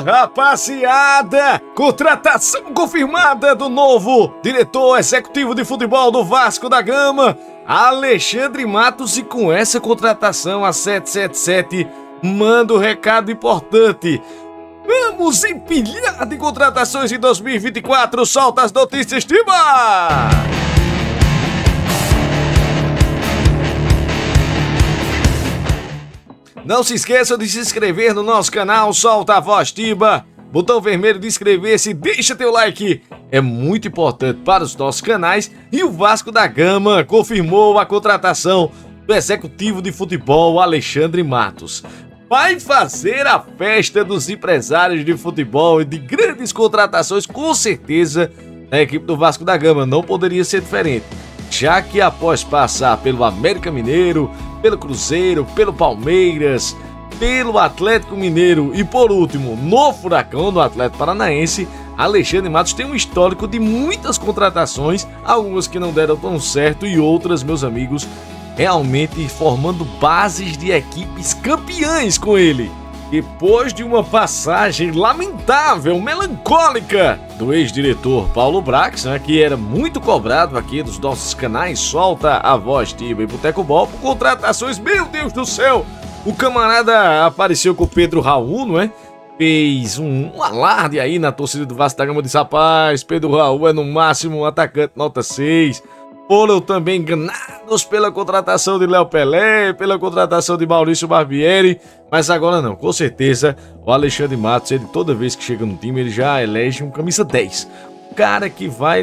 Rapaziada, contratação confirmada do novo diretor executivo de futebol do Vasco da Gama, Alexandre Matos, e com essa contratação a 777 manda um recado importante. Vamos empilhar de contratações em 2024, solta as notícias, Tiba! Não se esqueça de se inscrever no nosso canal, solta a voz, Tiba. Botão vermelho de inscrever-se, deixa teu like. É muito importante para os nossos canais. E o Vasco da Gama confirmou a contratação do executivo de futebol Alexandre Matos. Vai fazer a festa dos empresários de futebol e de grandes contratações, com certeza. A equipe do Vasco da Gama não poderia ser diferente, já que após passar pelo América Mineiro, pelo Cruzeiro, pelo Palmeiras, pelo Atlético Mineiro e por último no Furacão, no Atlético Paranaense, Alexandre Matos tem um histórico de muitas contratações, algumas que não deram tão certo e outras, meus amigos, realmente formando bases de equipes campeãs com ele. Depois de uma passagem lamentável, melancólica do ex-diretor Paulo Brax, né, que era muito cobrado aqui dos nossos canais, solta a voz, Tiba e Boteco Ball, por contratações, meu Deus do céu! O camarada apareceu com o Pedro Raul, não é? Fez um alarde aí na torcida do Vasco da Gama, disse: rapaz, Pedro Raul é no máximo um atacante nota 6. Foram também enganados pela contratação de Léo Pelé, pela contratação de Maurício Barbieri, mas agora não, com certeza o Alexandre Matos, ele toda vez que chega no time, ele já elege um camisa 10, o cara que vai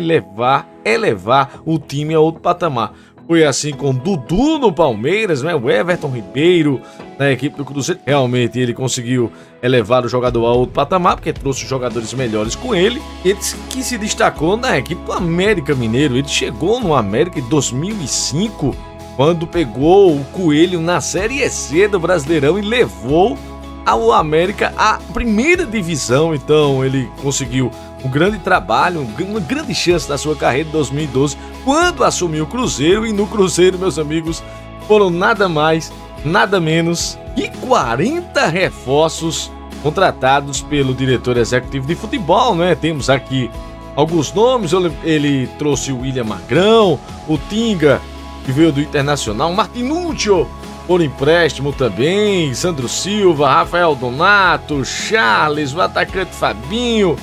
elevar o time a outro patamar. Foi assim com Dudu no Palmeiras, né? O Everton Ribeiro na equipe do Cruzeiro. Realmente ele conseguiu elevar o jogador a outro patamar, porque trouxe jogadores melhores com ele. Ele que se destacou na equipe do América Mineiro. Ele chegou no América em 2005, quando pegou o Coelho na Série C do Brasileirão e levou ao América à primeira divisão. Então ele conseguiu um grande trabalho, uma grande chance da sua carreira em 2012, quando assumiu o Cruzeiro. E no Cruzeiro, meus amigos, foram nada mais, nada menos que 40 reforços contratados pelo diretor executivo de futebol, né? Temos aqui alguns nomes. Ele trouxe o William Magrão, o Tinga, que veio do Internacional, Martinúcio por empréstimo também, Sandro Silva, Rafael Donato, Charles, o atacante Fabinho,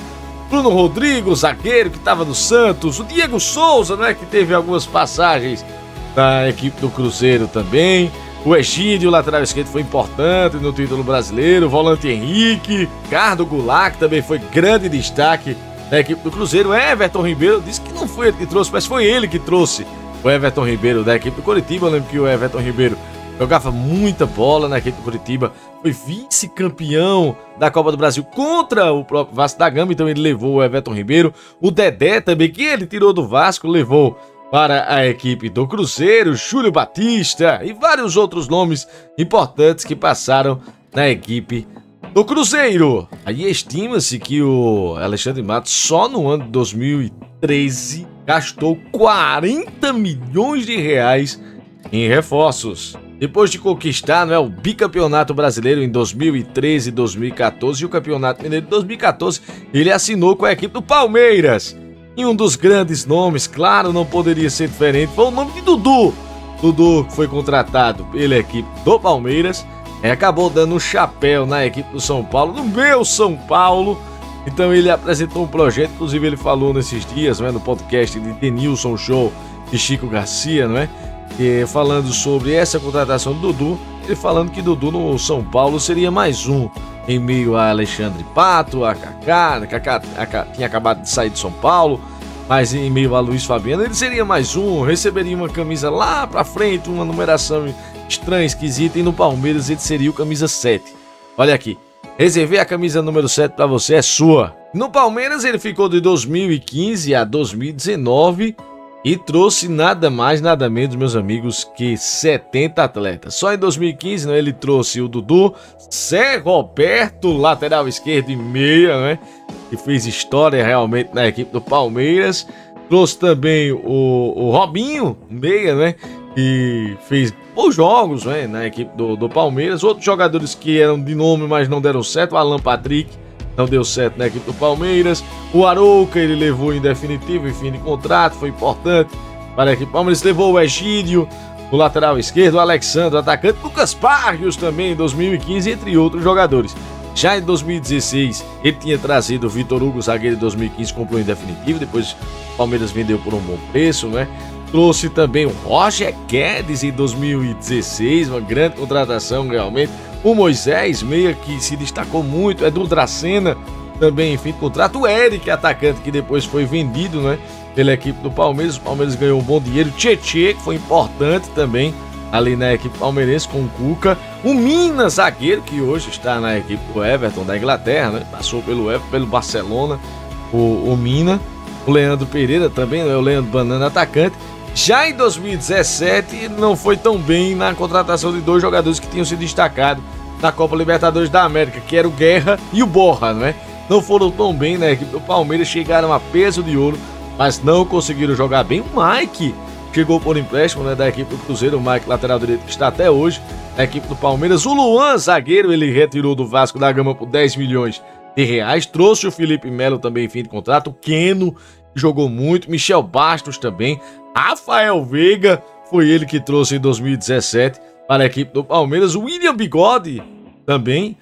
Bruno Rodrigo, zagueiro que estava no Santos, o Diego Souza, né, que teve algumas passagens da equipe do Cruzeiro também, o Egídio, o lateral esquerdo, foi importante no título brasileiro, o volante Henrique, Ricardo Goulart, que também foi grande destaque da equipe do Cruzeiro, o Everton Ribeiro, disse que não foi ele que trouxe, mas foi ele que trouxe o Everton Ribeiro da equipe do Coritiba. Eu lembro que o Everton Ribeiro jogava muita bola na equipe do Coritiba, foi vice-campeão da Copa do Brasil contra o próprio Vasco da Gama, então ele levou o Everton Ribeiro. O Dedé também, que ele tirou do Vasco, levou para a equipe do Cruzeiro, Júlio Batista e vários outros nomes importantes que passaram na equipe do Cruzeiro. Aí estima-se que o Alexandre Matos só no ano de 2013 gastou 40 milhões de reais em reforços. Depois de conquistar, o bicampeonato brasileiro em 2013 e 2014 e o campeonato mineiro de 2014, ele assinou com a equipe do Palmeiras. E um dos grandes nomes, claro, não poderia ser diferente, foi o nome de Dudu. Dudu foi contratado pela equipe do Palmeiras, acabou dando um chapéu na equipe do São Paulo, no meu São Paulo. Então ele apresentou um projeto, inclusive ele falou nesses dias, no podcast de Denilson Show de Chico Garcia, falando sobre essa contratação do Dudu, ele falando que Dudu no São Paulo seria mais um, em meio a Alexandre Pato, a Kaká tinha acabado de sair de São Paulo, mas em meio a Luiz Fabiano, ele seria mais um, receberia uma camisa lá pra frente, uma numeração estranha, esquisita, e no Palmeiras ele seria o camisa 7. Olha aqui, reservei a camisa número 7 pra você, é sua. No Palmeiras ele ficou de 2015 a 2019, e trouxe nada mais, nada menos, meus amigos, que 70 atletas. Só em 2015, ele trouxe o Dudu, Zé Roberto, lateral esquerdo e meia, que fez história realmente na equipe do Palmeiras. Trouxe também o Robinho, meia, que fez por jogos, né, na equipe do Palmeiras. Outros jogadores que eram de nome, mas não deram certo, o Alan Patrick não deu certo na equipe do Palmeiras. O Arouca ele levou em definitivo, em fim de contrato, foi importante para a equipe do Palmeiras. Levou o Egídio, o lateral esquerdo, o Alexandre, o atacante, Lucas Barrios também em 2015, entre outros jogadores. Já em 2016, ele tinha trazido o Vitor Hugo, zagueiro de 2015, comprou em definitivo, depois o Palmeiras vendeu por um bom preço, né? Trouxe também o Roger Guedes em 2016, uma grande contratação realmente. O Moisés, meia que se destacou muito, é do Dracena, também em fim de contrato. O Eric, atacante, que depois foi vendido, né, pela equipe do Palmeiras. O Palmeiras ganhou um bom dinheiro. O Tietê, que foi importante também ali na equipe palmeirense com o Cuca. O Mina, zagueiro, que hoje está na equipe do Everton da Inglaterra, né, passou pelo Everton, pelo Barcelona, o Mina. O Leandro Pereira também, né, o Leandro Banana, atacante. Já em 2017, não foi tão bem na contratação de dois jogadores que tinham se destacado na Copa Libertadores da América, que era o Guerra e o Borja, né? Não foram tão bem na equipe do Palmeiras, chegaram a peso de ouro, mas não conseguiram jogar bem. O Mike chegou por empréstimo, né, da equipe do Cruzeiro, o Mike, lateral direito, que está até hoje na equipe do Palmeiras. O Luan, zagueiro, ele retirou do Vasco da Gama por 10 milhões de reais. Trouxe o Felipe Melo também em fim de contrato. O Keno jogou muito. Michel Bastos também. Rafael Veiga, foi ele que trouxe em 2017 para a equipe do Palmeiras. O William Bigode também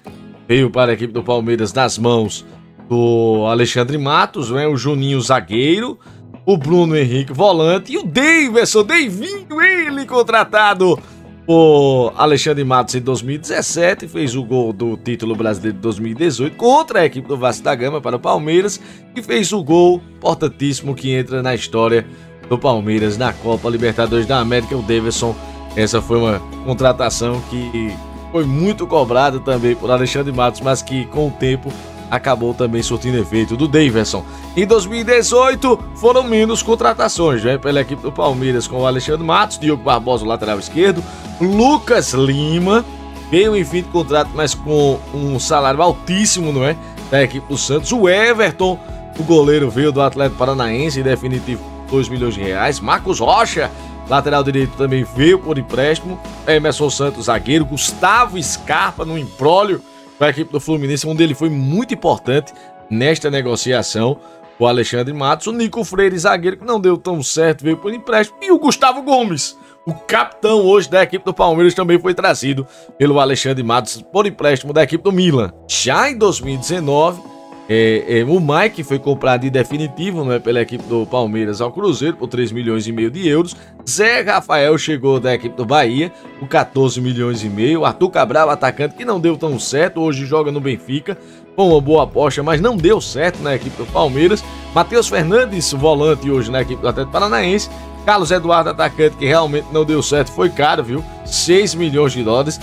veio para a equipe do Palmeiras nas mãos do Alexandre Matos, né? O Juninho, zagueiro. O Bruno Henrique, volante. E o Daverson, Davinho, ele contratado por Alexandre Matos em 2017. Fez o gol do título brasileiro de 2018 contra a equipe do Vasco da Gama para o Palmeiras. E fez o gol importantíssimo que entra na história do Palmeiras na Copa Libertadores da América. O Daverson, essa foi uma contratação que foi muito cobrada também por Alexandre Matos, mas que com o tempo acabou também surtindo efeito do Daverson. Em 2018 foram menos contratações, né, pela equipe do Palmeiras, com o Alexandre Matos, Diogo Barbosa, o lateral esquerdo, Lucas Lima, veio em fim de contrato, mas com um salário altíssimo, não é, da equipe do Santos. O Everton, o goleiro, veio do Atlético Paranaense, em definitivo 2 milhões de reais. Marcos Rocha, lateral direito, também veio por empréstimo. Emerson Santos, zagueiro. Gustavo Scarpa, no imbróglio com a equipe do Fluminense, onde ele foi muito importante nesta negociação. O Alexandre Matos, o Nico Freire, zagueiro, que não deu tão certo, veio por empréstimo. E o Gustavo Gomes, o capitão hoje da equipe do Palmeiras, também foi trazido pelo Alexandre Matos por empréstimo da equipe do Milan. Já em 2019, o Mike foi comprado em definitivo, né, pela equipe do Palmeiras ao Cruzeiro por 3 milhões e meio de euros. Zé Rafael chegou da equipe do Bahia por 14 milhões e meio. Arthur Cabral, atacante, que não deu tão certo, hoje joga no Benfica, com uma boa aposta, mas não deu certo na equipe do Palmeiras. Matheus Fernandes, volante, hoje na equipe do Atlético Paranaense. Carlos Eduardo, atacante, que realmente não deu certo, foi caro, viu? 6 milhões de dólares.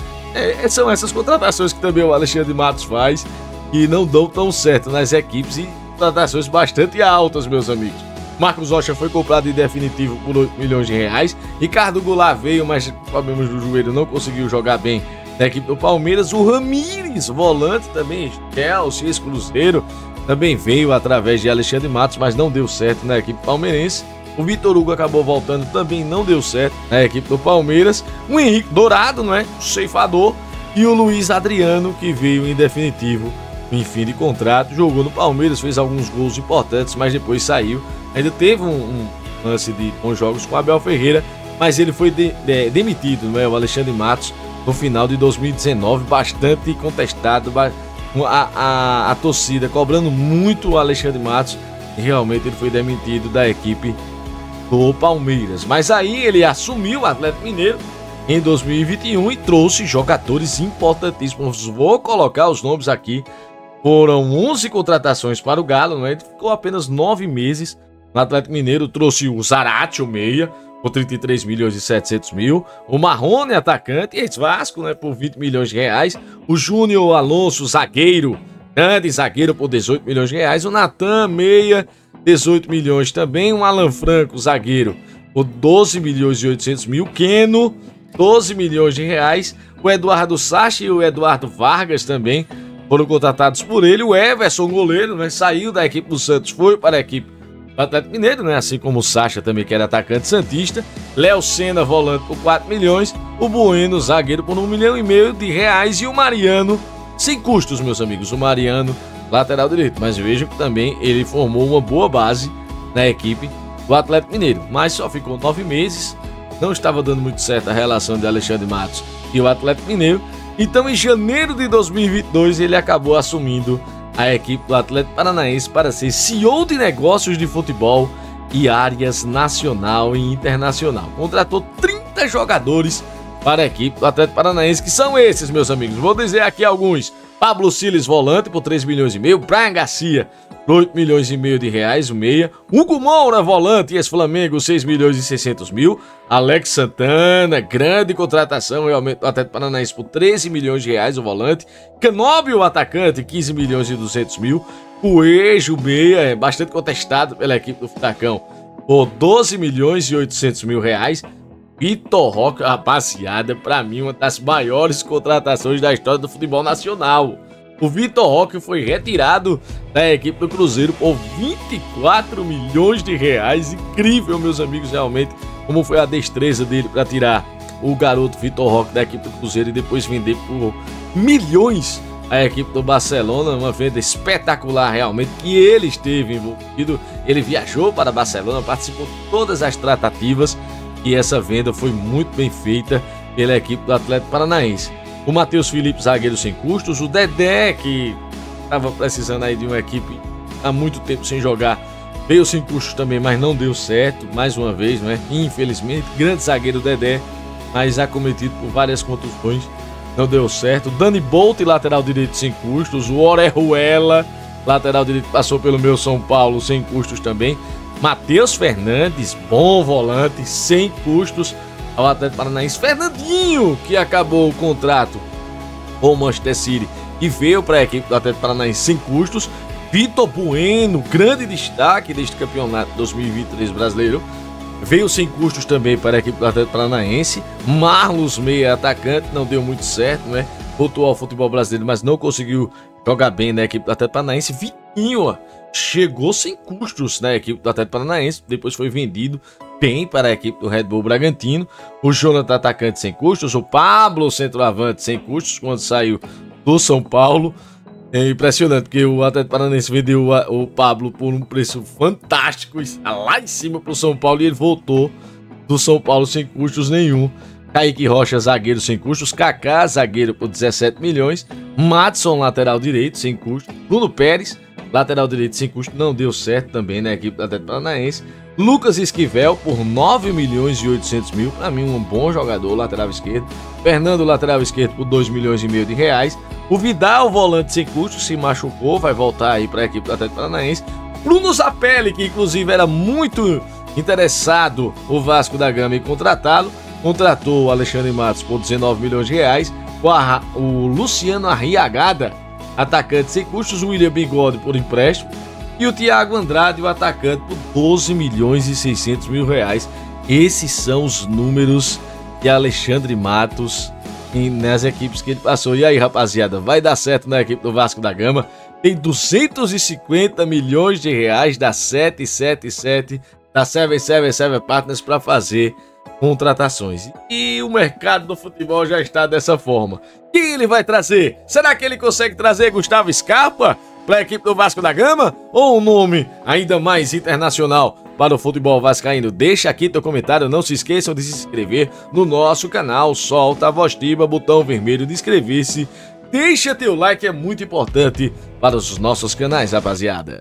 São essas contratações que também o Alexandre Matos faz, que não dão tão certo nas equipes, e contratações bastante altas, meus amigos. Marcos Rocha foi comprado em definitivo por 8 milhões de reais. Ricardo Goulart veio, mas problemas do joelho, não conseguiu jogar bem na equipe do Palmeiras. O Ramires, volante também, Chelsea, ex-Cruzeiro, também veio através de Alexandre Matos, mas não deu certo na equipe palmeirense. O Vitor Hugo acabou voltando, também não deu certo na equipe do Palmeiras. O Henrique Dourado, não é? O ceifador. E o Luiz Adriano, que veio em definitivo em fim de contrato, jogou no Palmeiras, fez alguns gols importantes, mas depois saiu. Ainda teve um lance de bons jogos com o Abel Ferreira, mas ele foi demitido, não é? O Alexandre Matos, no final de 2019, bastante contestado, a torcida cobrando muito o Alexandre Matos, e realmente ele foi demitido da equipe do Palmeiras. Mas aí ele assumiu o Atlético Mineiro em 2021 e trouxe jogadores importantíssimos. Vou colocar os nomes aqui. Foram 11 contratações para o Galo, né? Ele ficou apenas 9 meses no Atlético Mineiro. Trouxe o Zarate, o meia, por 33 milhões e 700 mil. O Marrone, atacante, ex-Vasco, né? Por 20 milhões de reais. O Júnior Alonso, zagueiro, grande zagueiro, por 18 milhões de reais. O Natan, meia, 18 milhões também. O Alan Franco, zagueiro, por 12 milhões e 800 mil. Keno, 12 milhões de reais. O Eduardo Sacha e o Eduardo Vargas também foram contratados por ele. O Everson, goleiro, né, saiu da equipe do Santos, foi para a equipe do Atlético Mineiro, né? Assim como o Sacha também, que era atacante santista. Léo Senna, volante, por 4 milhões. O Bueno, zagueiro, por 1,5 milhão de reais. E o Mariano, sem custos, meus amigos. O Mariano, lateral direito. Mas vejam que também ele formou uma boa base na equipe do Atlético Mineiro. Mas só ficou 9 meses. Não estava dando muito certo a relação de Alexandre Matos e o Atlético Mineiro. Então, em janeiro de 2022, ele acabou assumindo a equipe do Atlético Paranaense para ser CEO de negócios de futebol e áreas nacional e internacional. Contratou 30 jogadores para a equipe do Atlético Paranaense, que são esses, meus amigos. Vou dizer aqui alguns. Pablo Siles, volante, por 3 milhões e meio. Brian Garcia, por 8 milhões e meio de reais, o meia. Hugo Moura, volante, ex-Flamengo, 6 milhões e 600 mil. Alex Santana, grande contratação, realmente, do Atlético Paranaense, por 13 milhões de reais, o volante. Canóbio, o atacante, 15 milhões e 200 mil. Coelho, meia, bastante contestado pela equipe do Furacão, por 12 milhões e 800 mil reais. Vitor Roque, rapaziada, pra mim, uma das maiores contratações da história do futebol nacional. O Vitor Roque foi retirado da equipe do Cruzeiro por 24 milhões de reais. Incrível, meus amigos, realmente, como foi a destreza dele para tirar o garoto Vitor Roque da equipe do Cruzeiro e depois vender por milhões a equipe do Barcelona. Uma venda espetacular, realmente, que ele esteve envolvido. Ele viajou para Barcelona, participou de todas as tratativas. E essa venda foi muito bem feita pela equipe do Atlético Paranaense. O Matheus Felipe, zagueiro sem custos. O Dedé, que estava precisando aí de uma equipe há muito tempo sem jogar, veio sem custos também, mas não deu certo. Mais uma vez, né? Infelizmente, grande zagueiro Dedé, mas acometido por várias contusões, não deu certo. Dani Bolt, lateral direito sem custos. O Orejuela, lateral direito, passou pelo meu São Paulo, sem custos também. Matheus Fernandes, bom volante, sem custos ao Atlético Paranaense. Fernandinho, que acabou o contrato com o Manchester City e veio para a equipe do Atlético Paranaense sem custos. Vitor Bueno, grande destaque deste campeonato 2023 brasileiro, veio sem custos também para a equipe do Atlético Paranaense. Marlos, meia atacante, não deu muito certo, né? Voltou ao futebol brasileiro, mas não conseguiu jogar bem na equipe do Atlético Paranaense. Vitinho, ó, chegou sem custos na equipe do Atlético Paranaense, depois foi vendido bem para a equipe do Red Bull Bragantino. O Jonathan, atacante, sem custos. O Pablo, centroavante, sem custos, quando saiu do São Paulo. É impressionante, porque o Atlético Paranaense vendeu o Pablo por um preço fantástico, lá em cima para o São Paulo, e ele voltou do São Paulo sem custos nenhum. Kaique Rocha, zagueiro, sem custos. Kaká, zagueiro, por 17 milhões. Madson, lateral direito, sem custos. Bruno Pérez, lateral direito, sem custo, não deu certo também na equipe do Atlético Paranaense. Lucas Esquivel, por 9 milhões e 800 mil, para mim um bom jogador, lateral esquerdo. Fernando, lateral esquerdo, por 2 milhões e meio de reais. O Vidal, volante sem custo, se machucou, vai voltar aí para a equipe do Atlético Paranaense. Bruno Zapelli, que inclusive era muito interessado o Vasco da Gama em contratá-lo, contratou o Alexandre Matos por 19 milhões de reais. O Luciano Arriagada, atacante sem custos. O William Bigode por empréstimo. E o Thiago Andrade, o atacante, por 12 milhões e 600 mil reais. Esses são os números de Alexandre Matos nas equipes que ele passou. E aí, rapaziada, vai dar certo na equipe do Vasco da Gama? Tem 250 milhões de reais da 777 da 777 Partners para fazer contratações. E o mercado do futebol já está dessa forma. Quem ele vai trazer? Será que ele consegue trazer Gustavo Scarpa para a equipe do Vasco da Gama? Ou um nome ainda mais internacional para o futebol vascaíno? Deixa aqui teu comentário. Não se esqueçam de se inscrever no nosso canal. Solta a voz tiba, botão vermelho de inscrever-se. Deixa teu like, é muito importante para os nossos canais, rapaziada.